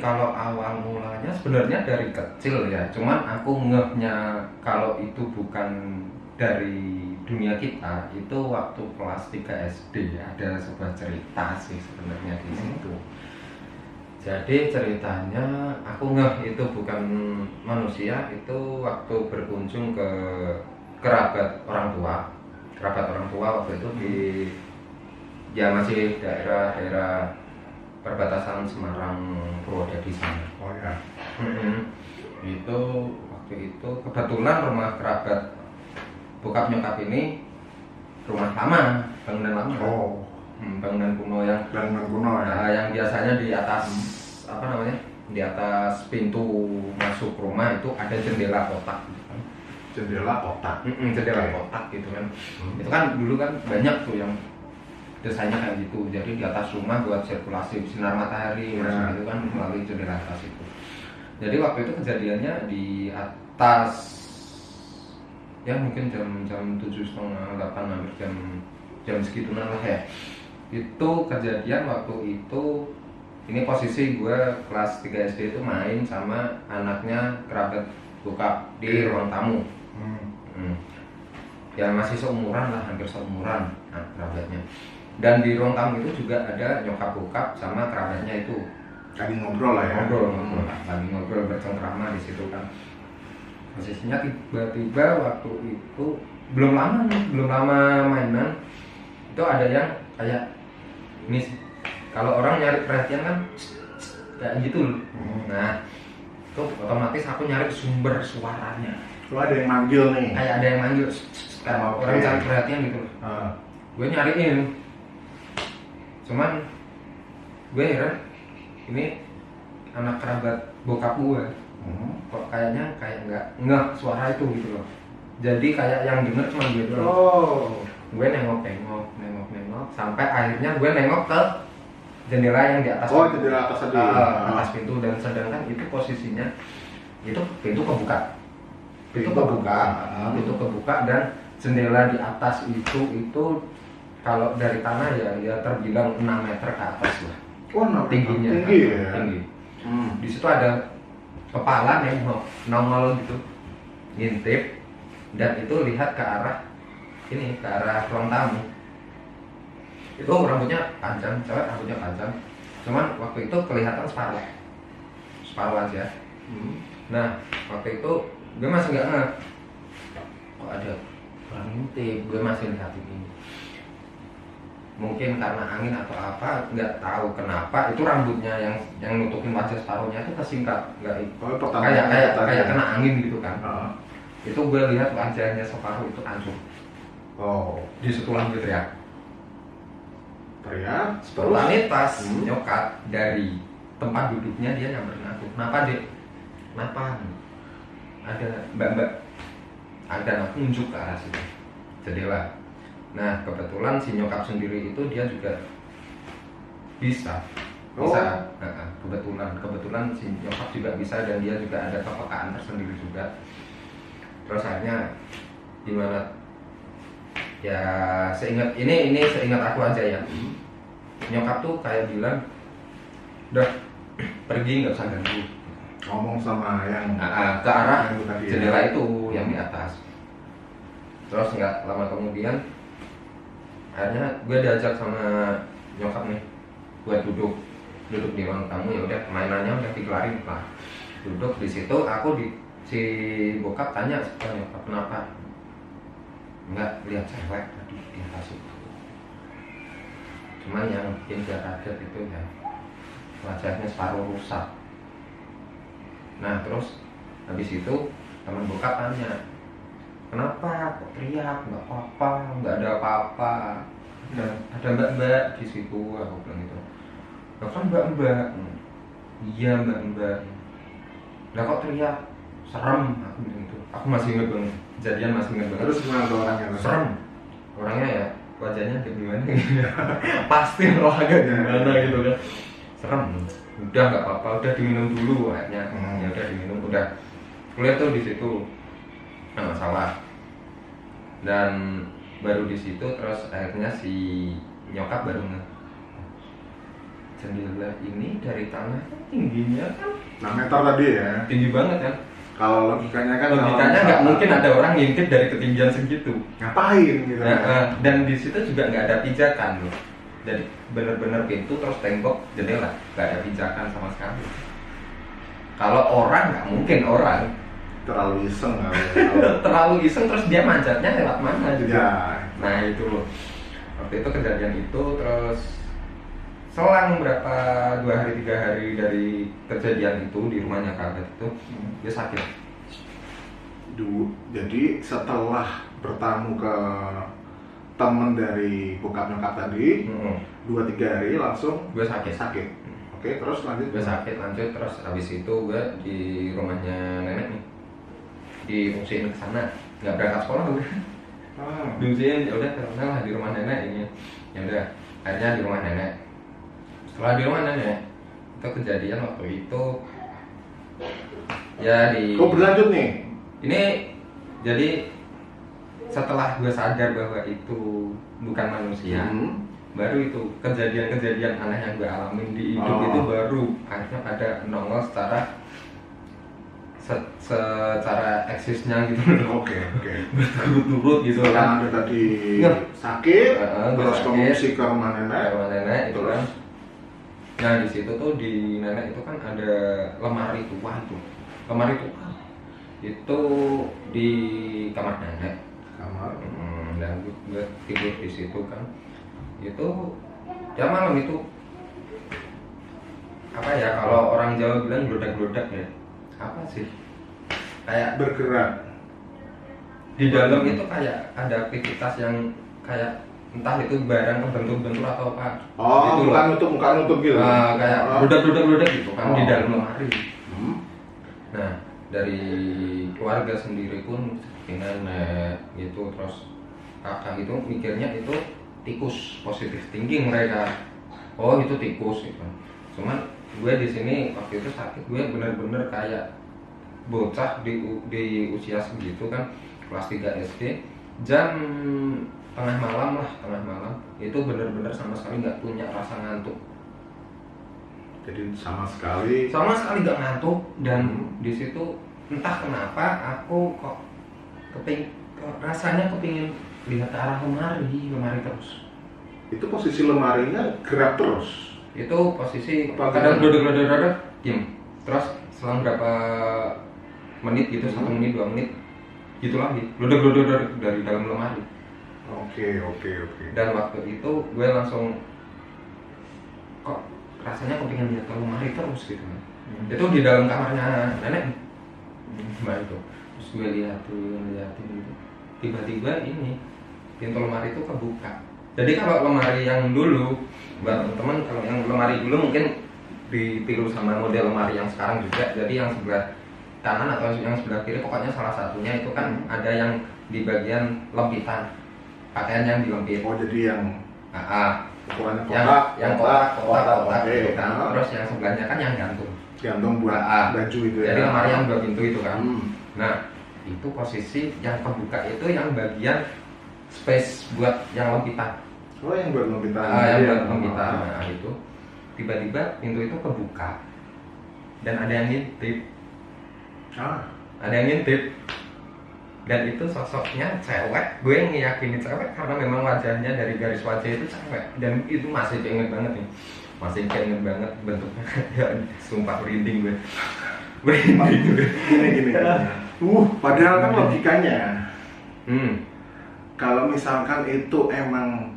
Kalau awal mulanya sebenarnya dari kecil ya, cuman aku ngehnya kalau itu bukan dari dunia kita, itu waktu kelas 3 SD ada sebuah cerita sih sebenarnya di situ. Jadi ceritanya aku ngeh itu bukan manusia, itu waktu berkunjung ke kerabat orang tua. Kerabat orang tua waktu itu di ya masih daerah-daerah perbatasan Semarang Purwodadi sana. Oh ya. Itu waktu itu kebetulan rumah kerabat bokap nyokap ini rumah lama, bangunan lama. Oh. Bangunan kuno yang yang biasanya di atas apa namanya, di atas pintu masuk rumah itu ada jendela kotak gitu kan. Jendela kotak. Jendela kotak gitu kan. Itu kan dulu kan banyak tuh yang desainnya kayak gitu, jadi di atas rumah buat sirkulasi sinar matahari masuk itu kan melalui jendela atas itu. Jadi waktu itu kejadiannya di atas ya mungkin jam 7:30 8 hampir jam segituan lah ya. Itu kejadian waktu itu, ini posisi gue kelas 3 SD itu main sama anaknya kerabat bokap di ruang tamu. Ya masih seumuran lah, hampir seumuran kerabatnya. Dan di ruang tamu itu juga ada nyokap bokap sama kerabatnya itu. Lagi ngobrol lah ya. Lagi ngobrol bercengkrama di situ kan. Posisinya tiba-tiba waktu itu belum lama mainan itu ada yang kayak ini sih, kalau orang nyari perhatian kan kayak gitu loh. Nah itu otomatis aku nyari sumber suaranya. Lo ada yang manggil nih. Kayak ada yang manggil kayak orang cari perhatian gitu loh. Gue nyariin, cuman gue heran ini anak kerabat bokap gue kok kayaknya kayak nggak suara itu gitu loh. Jadi kayak yang denger cuma gue doang. Gue nengok sampai akhirnya gue nengok ke jendela yang di atas. Jendela atas tadi. Atas pintu, dan sedangkan itu posisinya itu pintu kebuka. Pintu kebuka dan jendela di atas itu kalau dari tanah ya terbilang 6 meter ke atas lah. Tingginya. Tinggi ya. Tinggi. Di situ ada kepala nongol gitu, ngintip, dan itu lihat ke arah ruang tamu. Itu rambutnya panjang, cewek rambutnya panjang. Cuman waktu itu kelihatan separuh aja. Nah waktu itu gue masih nggak ngeh, kok ada orang ngintip. Gue masih lihat ini. Mungkin karena angin atau apa, nggak tahu kenapa itu rambutnya yang nutupin wajah separuhnya itu kesingkat, kayak kena angin gitu kan. Itu gue lihat wajahnya separuh itu hancur. Di situ lanjut teriak spontanitas. Nyokap dari tempat duduknya dia nyamperin aku, kenapa dek, kenapa, ada mbak ada anak nunjuk ke arah situ jendela. Nah kebetulan si nyokap sendiri itu dia juga bisa. Kebetulan si nyokap juga bisa, dan dia juga ada kepekaan tersendiri juga. Terus akhirnya gimana ya, seingat aku aja ya, nyokap tuh kayak bilang udah pergi, nggak usah ganggu. Ngomong sama yang ke arah jendela itu yang di atas. Terus nggak lama kemudian akhirnya gue diajak sama nyokap nih buat duduk di ruang tamu. Ya udah, mainannya udah dikelarin lah, duduk di situ. Si bokap tanya ke nyokap, kenapa nggak lihat cewek tadi di atas itu. Cuman yang bikin dia kaget itu ya wajahnya separuh rusak. Nah terus habis itu teman bokap tanya, kenapa kok teriak, nggak apa-apa, nggak ada apa-apa, ada mbak-mbak di situ. Aku bilang gitu. Kan mbak-mbak. Iya mbak-mbak. Lah kok teriak, serem, aku bilang gitu. Aku masih inget banget, kejadian masih inget banget. Terus gimana tuh orangnya? Serem. Orangnya ya wajahnya kayak gimana gitu. Pasti loh agak gimana gitu kan. Serem. Udah nggak apa-apa, udah diminum dulu akhirnya. Ya udah diminum, udah. Kuliah tuh di situ nggak masalah. Dan baru di situ terus akhirnya si nyokap baru jendela ini dari tanah kan tingginya kan 6 meter tadi ya. tinggi banget kan. Kalau logikanya kan Logikanya nggak mungkin ada orang ngintip dari ketinggian segitu. ngapain gitu. Dan di situ juga nggak ada pijakan loh. Jadi bener-bener pintu terus tembok jendela, nggak ada pijakan sama sekali. Kalau orang nggak mungkin orang Terlalu iseng kali. terlalu iseng terus dia manjatnya lewat mana juga. Ya. Nah itu loh. Waktu itu kejadian itu terus selang berapa 2 hari 3 hari dari kejadian itu di rumahnya kaget itu dia sakit. Jadi setelah bertamu ke temen dari bokap nyokap tadi 2-3 hari langsung Gue sakit. Oke, terus lanjut. Gue sakit lanjut terus habis itu gue di rumahnya nenek nih diungsiin ke sana, nggak berangkat sekolah gue. Diungsiin ya udah karena lah di rumah nenek ini. Ya udah akhirnya di rumah nenek. Setelah di rumah nenek itu kejadian waktu itu ya di berlanjut nih. ini jadi setelah gue sadar bahwa itu bukan manusia, baru itu kejadian-kejadian aneh yang gue alamin di hidup itu baru akhirnya ada nongol secara eksisnya gitu loh. Oke. Berturut-turut gitu kan. Anda tadi sakit, terus sakit. mengungsi ke rumah nenek. Rumah nenek itu kan. Nah di situ tuh di nenek itu kan ada lemari tua itu. Lemari tua itu di kamar nenek. Dan gue tidur di situ kan. Itu ya malam itu apa ya kalau orang Jawa bilang glodak-glodak ya. Apa sih? Kayak bergerak di dalam itu kayak ada aktivitas yang kayak entah itu barang kebentur-bentur atau apa. Itu bukan nutup gitu. Kayak glodak-glodak gitu kan di dalam lemari. Nah, dari keluarga sendiri pun seperti nenek gitu terus kakak itu mikirnya itu tikus, positif thinking mereka. Oh, itu tikus gitu. Cuman gue di sini waktu itu sakit, gue bener-bener kayak bocah di usia segitu kan, kelas 3 SD, jam tengah malam itu bener-bener sama sekali nggak punya rasa ngantuk. Jadi sama sekali Nggak ngantuk dan di situ entah kenapa aku kok rasanya kepingin lihat ke arah lemari terus. itu posisi lemarinya gerak terus. Itu posisi Apa kadang gimana? duduk diem terus selang berapa menit gitu 1 menit 2 menit gitu lagi duduk dari dalam lemari. Oke. Dan waktu itu gue langsung kok rasanya kepingin lihat ke lemari terus gitu. Itu di dalam kamarnya nenek mbak itu terus gue liatin gitu tiba-tiba ini pintu lemari itu kebuka. Jadi kalau lemari yang dulu buat teman-teman, kalau yang lemari dulu mungkin ditiru sama model lemari yang sekarang juga. Jadi yang sebelah kanan atau yang sebelah kiri pokoknya salah satunya itu kan ada yang di bagian lempitan, pakaian yang dilempit. Oh, jadi yang ukurannya yang kotak okay. gitu kan. Terus yang sebelahnya kan yang gantung buat baju itu ya. Jadi lemari yang 2 pintu itu kan. Nah itu posisi yang kebuka itu yang bagian space buat yang lempitan. Oh, yang buat lempitan. Yang buat lempitan. Nah itu tiba-tiba pintu itu kebuka dan ada yang ngintip. Ada yang ngintip. Dan itu sosoknya cewek. Gue ngeyakini cewek karena memang wajahnya dari garis wajah itu cewek. Dan itu masih keinget banget nih. Masih keinget banget bentuknya. Sumpah merinding gue. Gini. Padahal kan logikanya kalau misalkan itu emang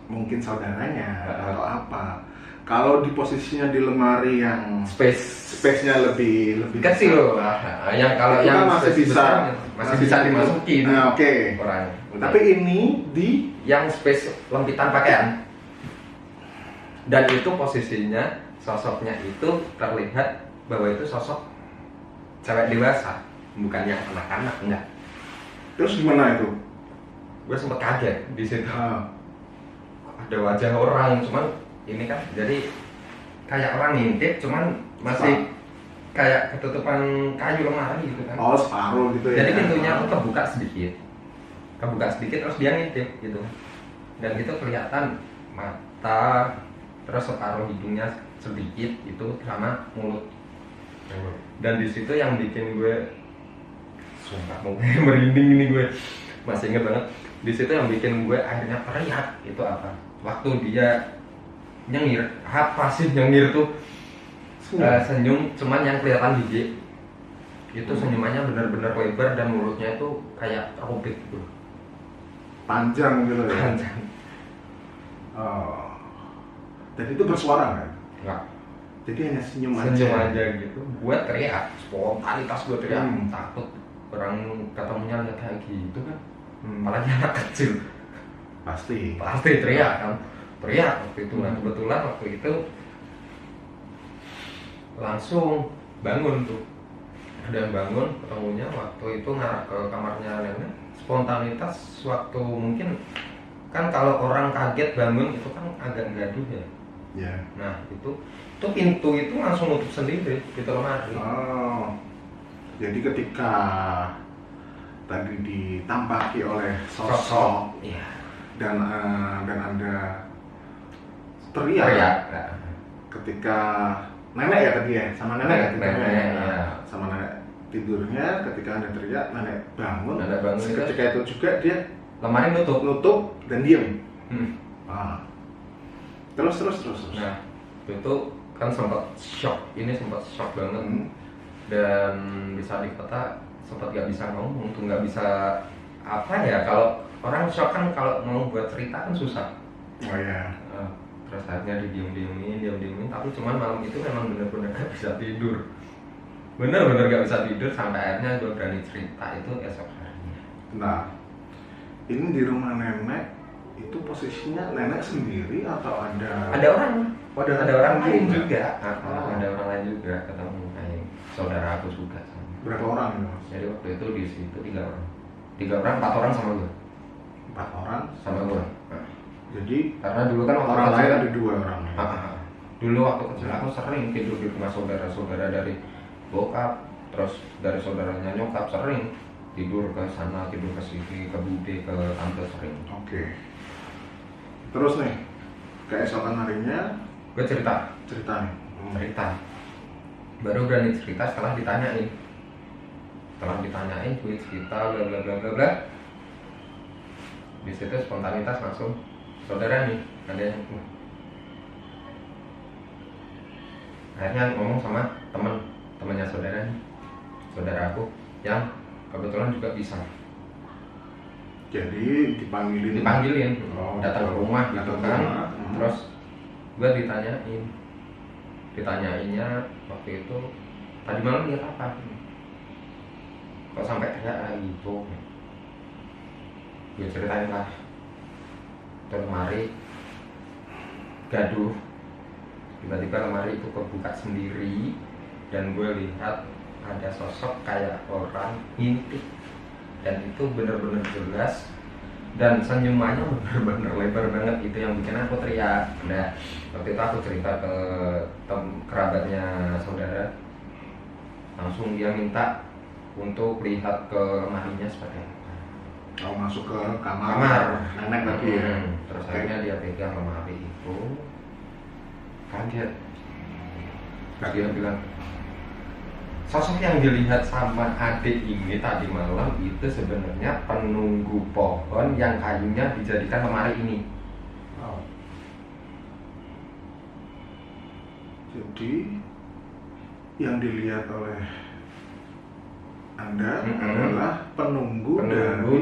mungkin saudaranya atau apa, kalau di posisinya di lemari yang space-nya lebih kecil loh. Yang kalau itu yang kan masih bisa dimasukin Oke. orang. Tapi ini di yang space lempitan pakaian. Dan itu posisinya sosoknya itu terlihat bahwa itu sosok cewek dewasa, bukan yang anak-anak, enggak. Terus gimana itu? Gue sempet kaget di situ. Ada wajah orang, cuman ini kan jadi kayak orang ngintip, cuman masih kayak ketutupan kayu lemari gitu kan. Oh, separuh gitu ya. Jadi pintunya tuh kebuka sedikit terus dia ngintip gitu. Dan itu kelihatan mata, terus separuh hidungnya sedikit itu sama mulut. Dan di situ yang bikin gue sumpah mau merinding ini, gue masih inget banget. Di situ yang bikin gue akhirnya teriak itu apa? Waktu dia nyengir, apa sih nyengir tuh? Senyum, cuman yang kelihatan gigi itu senyumannya benar-benar lebar dan mulutnya itu kayak robek gitu, panjang gitu ya. panjang. Oh. Dan itu bersuara kan? Enggak, Jadi hanya senyum aja gitu. Gue teriak, spontanitas gue teriak, takut orang ketemunya lihat kayak gitu kan. Apalagi anak kecil, Pasti teriak kan, teriak waktu itu. Nah kebetulan waktu itu langsung bangun tuh, ada yang bangun, ketemunya waktu itu ngarah ke kamarnya nenek. Spontanitas waktu mungkin kan kalau orang kaget bangun itu kan agak gaduh ya. ya. Nah itu pintu itu langsung nutup sendiri, pintu lemari. Oh. Jadi ketika tadi ditampaki oleh sosok iya, dan ada teriak Nah, ketika nenek ya tadi ya, sama nenek ya, nenek, ya. sama nenek tidurnya, ketika anda teriak nenek bangun. Nenek bangun ketika itu juga dia lemari nutup dan diam. Hmm. Terus. Nah itu kan sempat shock, ini sempat shock banget. Dan bisa dikata sempat gak bisa ngomong tuh, nggak bisa apa ya, kalau orang shock kan kalau mau buat cerita kan susah. Oh ya. Terus akhirnya didiem-diemin, tapi cuman malam itu memang bener-bener gak bisa tidur, bener-bener gak bisa tidur sampai akhirnya gue berani cerita itu esok harinya. Nah, ini di rumah nenek itu posisinya nenek sendiri atau ada orang? Ada orang lain juga. Ada orang lain juga ketemu kayak saudara aku juga. Berapa orang itu mas? Jadi waktu itu di situ 3 orang, 4 orang sama gue. 4 orang Sama gue. Jadi Karena dulu kan waktu orang kecil, lain ada 2 orang. Dulu waktu kecil aku sering tidur di rumah saudara-saudara dari bokap, terus dari saudaranya nyokap, sering tidur ke sana, tidur ke sini, ke bude, ke tante, sering. Oke. Terus nih, keesokan harinya Gue cerita nih. Baru berani cerita setelah ditanyain. Gue cerita bla bla bla bla bla. Di situ spontanitas langsung, saudara nih, ada yang akhirnya ngomong sama temannya saudara nih, saudara aku yang kebetulan juga bisa. Jadi dipanggilin, datang ke rumah gitu kan. Terus gue ditanyainnya waktu itu, tadi malam lihat apa? Kok sampai teriak gitu? Gue ceritain lah, terus lemari gaduh, tiba-tiba lemari itu kebuka sendiri dan gue lihat ada sosok kayak orang ngintip, dan itu bener-bener jelas dan senyumannya bener-bener lebar banget. Itu yang bikin aku teriak. Nah waktu itu aku cerita ke kerabatnya saudara, langsung dia minta untuk lihat ke lemarinya seperti apa. Masuk ke kamar nenek tadi ya. Terus akhirnya dia pegang lemari itu, kaget. Dia bilang, sosok yang dilihat sama adik ini tadi malam itu sebenarnya penunggu pohon yang kayunya dijadikan lemari ini. Jadi yang dilihat oleh Anda adalah penunggu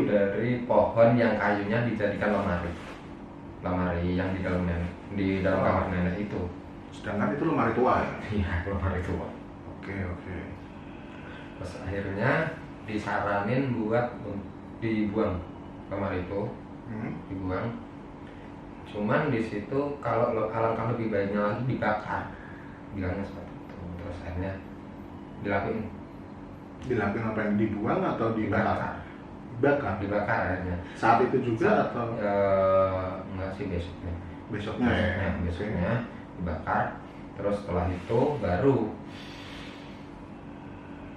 dari pohon yang kayunya dijadikan lemari yang di dalam kamar nenek itu. Sedangkan itu lemari tua ya? Iya, lemari tua. Oke. Terus akhirnya disaranin buat dibuang lemari itu, dibuang. Cuman di situ kalau alangkah lebih baiknya lagi dibakar, bilangnya seperti itu. Terus akhirnya dilakuin apa yang dibuang atau dibakar? Dibakar akhirnya. Saat itu juga atau? Enggak sih, besoknya. Besoknya dibakar. Terus setelah itu baru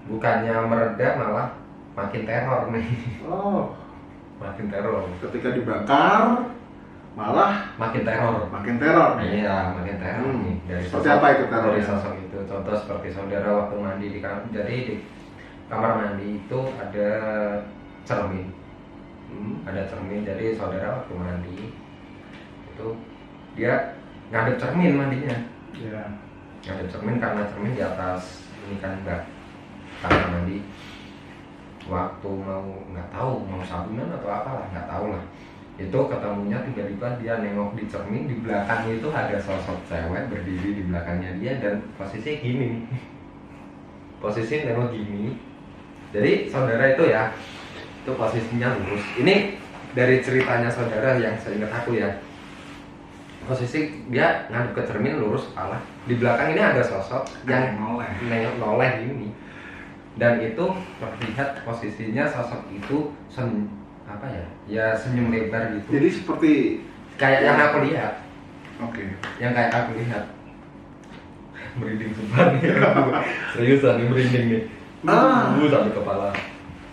bukannya mereda malah makin teror nih. Oh, Makin teror. ketika dibakar malah makin teror. makin teror. Iya, makin teror nih dari Seperti apa itu teror? dari sosok itu. Contoh seperti saudara waktu mandi di kamar. Jadi di kamar mandi itu ada cermin. Ada cermin. Jadi saudara waktu mandi itu dia ngadep cermin mandinya. Iya. Ngadep cermin karena cermin di atas ini kan enggak kamar mandi. Waktu mau nggak tahu mau sabunan atau apalah nggak tahu lah, itu ketemunya tiba-tiba dia nengok di cermin, di belakang itu ada sosok cewek berdiri di belakangnya dia dan posisi gini posisi nengok gini. Jadi saudara itu ya itu posisinya lurus. Ini dari ceritanya saudara yang seingat aku ya, posisi dia ngadep ke cermin lurus kepala, di belakang ini ada sosok yang nengok noleh ini. Dan itu terlihat posisinya sosok itu apa ya? Ya senyum lebar gitu. Jadi seperti kayak yang aku lihat. Oke. Yang kayak aku lihat. Merinding sumpah nih. Seriusan nih merinding nih. Sampai kepala.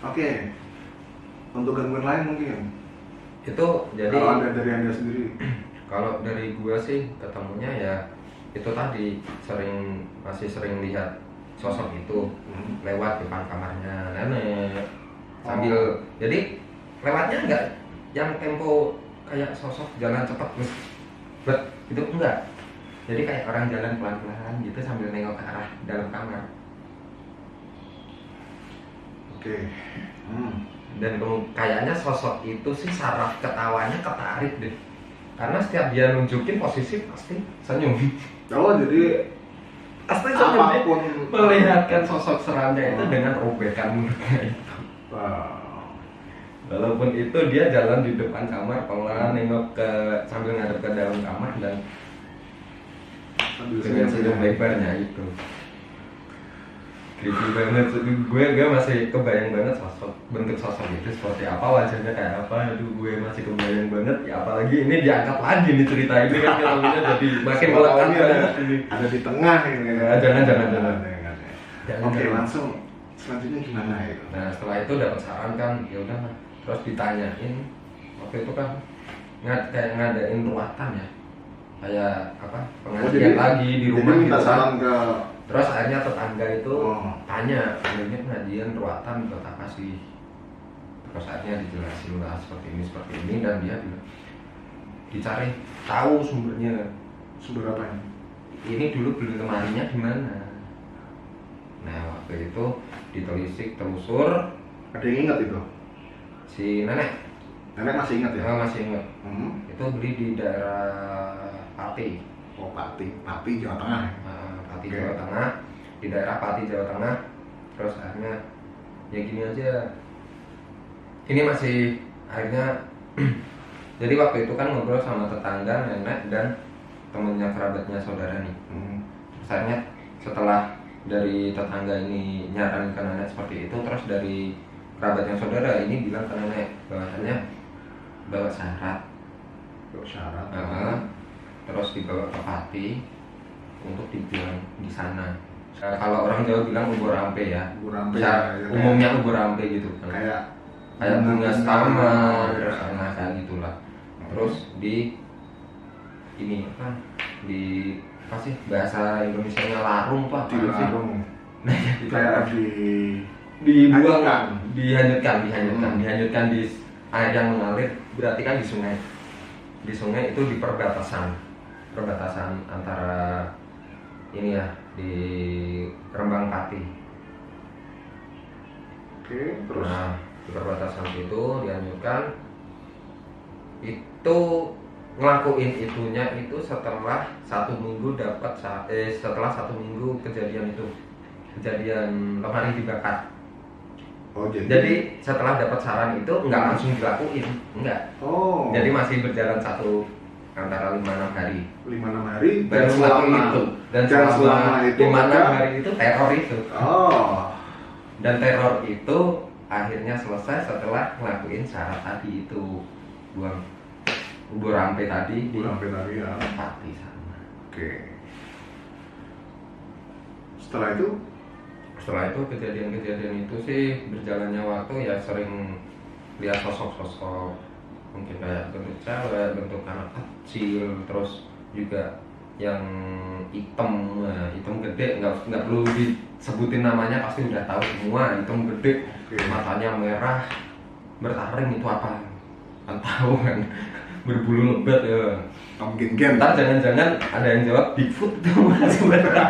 Oke. Untuk gangguan lain mungkin. Itu jadi kalau ada dari Anda sendiri. Kalau dari gua sih ketemunya ya itu tadi masih sering lihat sosok itu lewat depan kamarnya nenek sambil jadi lewatnya enggak yang tempo kayak sosok jalan cepat terus itu enggak, jadi kayak orang jalan pelan-pelan gitu sambil nengok ke arah dalam kamar. Oke. Dan kayaknya sosok itu sih saraf ketawanya ketarik deh, karena setiap dia nunjukin posisi pasti senyum. Oh jadi Pasti apapun melihatkan sosok seramnya itu dengan robekan mukanya itu. Walaupun itu dia jalan di depan kamar pelan nengok sambil ngadep ke dalam kamar dan dengan senyum lebarnya itu. Creepy banget, gue masih kebayang banget bentuk sosok itu seperti apa, wajahnya kayak apa. Aduh gue masih kebayang banget ya, apalagi ini diangkat lagi nih cerita ini kan filmnya jadi makin melekat banget ini. Ada di tengah ini. Jangan. Oke, langsung selanjutnya gimana itu? Nah setelah itu dapat saran kan, ya udah terus ditanyain waktu itu kan kayak ngadain ruatan ya, kayak apa pengajian lagi di rumah jadi minta gitu saran ke. Terus akhirnya tetangga itu tanya, ini pengajian ruatan buat apa sih? Terus akhirnya dijelasin lah seperti ini dan dia bilang dicari tahu sumbernya. Sumber apa ini? Ini dulu beli lemarinya di mana? Nah waktu itu ditelisik telusur. Ada yang ingat itu? Si nenek. Nenek masih ingat ya? Masih ingat. Itu beli di daerah Pati. Oh Pati Jawa Tengah. Pati Jawa Tengah, di daerah Pati Jawa Tengah. Terus akhirnya ya gini aja. Ini masih akhirnya jadi waktu itu kan ngobrol sama tetangga, nenek dan temennya kerabatnya saudara nih. Akhirnya setelah dari tetangga ini nyaranin ke nenek seperti itu, terus dari kerabatnya saudara ini bilang ke nenek bahwasanya bawa syarat. Terus dibawa ke Pati untuk dibuang di sana. Kalau orang Jawa bilang ubur ampe ya. Umumnya ubur ampe gitu kan. Kayak bunga setaman, terus kayak gitulah. Terus di ini apa? Di apa sih bahasa Indonesianya larung Pak? Di larung. Nah, ya, kayak dibuang, dihanyutkan di air yang mengalir, berarti kan di sungai. Di sungai itu di perbatasan antara ini ya di Rembang Pati. Oke, terus nah di perbatasan itu dihanyutkan. Itu ngelakuin itunya itu setelah 1 minggu setelah 1 minggu kejadian lemari dibakar. Oh, jadi setelah dapat saran itu nggak langsung dilakuin, enggak. Oh. Jadi masih berjalan antara 5-6 hari. 5-6 hari. Dan selama itu 5-6 hari itu teror itu. Oh. Dan teror itu akhirnya selesai setelah ngelakuin syarat tadi itu, buang ubur ampe tadi ya. Pati sana. Oke. Setelah itu kejadian-kejadian itu sih berjalannya waktu ya sering lihat sosok-sosok mungkin kayak bentuk cewek, bentuk anak kecil, terus juga yang hitam, nah, hitam gede, nggak perlu disebutin namanya, pasti udah tahu semua. Hitam gede, matanya merah, bertaring, itu apa? Kan tahu kan, berbulu lebat ya. Om Gen-gen. Ntar jangan-jangan ada yang jawab Bigfoot itu sebenarnya.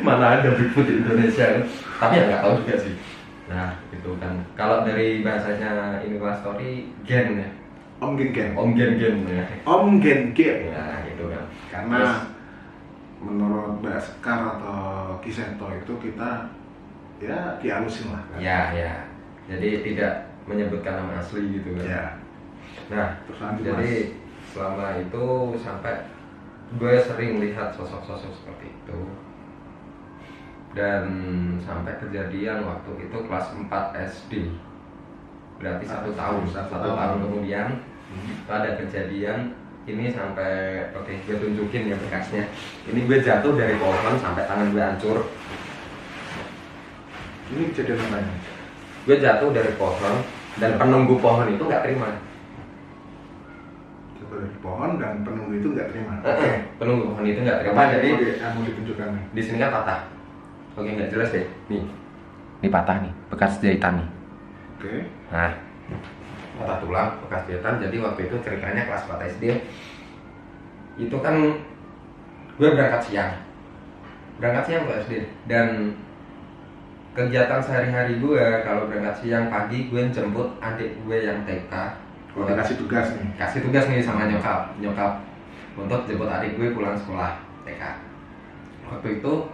Mana ada Bigfoot di Indonesia kan? Tapi ya nggak tahu juga sih. Nah itu kan, kalau dari bahasanya Inilah Story, gen ya. Om Gen-gen. Om gen-gen ya. Om Gen-gen. Ya gitu kan. Karena Terus, menurut Mbak Sekar atau Kisento itu kita ya dihalusin lah kan. ya. Jadi tidak menyebutkan nama asli gitu kan. Ya. Nah, Terus lanjut, jadi selama itu sampai gue sering lihat sosok-sosok seperti itu. Dan sampai kejadian waktu itu kelas 4 SD. Berarti satu tahun kemudian ada kejadian ini sampai, oke, gue tunjukin ya bekasnya. Ini gue jatuh dari pohon sampai tangan gue hancur. Ini kejadian apa ini? Gue jatuh dari pohon dan penunggu pohon itu nggak terima. Jatuh dari pohon dan penunggu itu nggak terima. Penunggu pohon itu nggak terima. Apa Jadi yang mau ditunjukkan nih? di sini kan patah. Oke, nggak jelas deh. Nih, ini patah nih, bekas jahitan nih. Oke. Nah, patah tulang, bekas jahitan. Jadi waktu itu ceritanya kelas 4 SD. Itu kan gue berangkat siang ke SD, dan kegiatan sehari-hari gue kalau berangkat siang pagi, gue jemput adik gue yang TK. Oh, dikasih tugas nih. Kasih tugas nih sama nyokap untuk jemput adik gue pulang sekolah TK. Waktu itu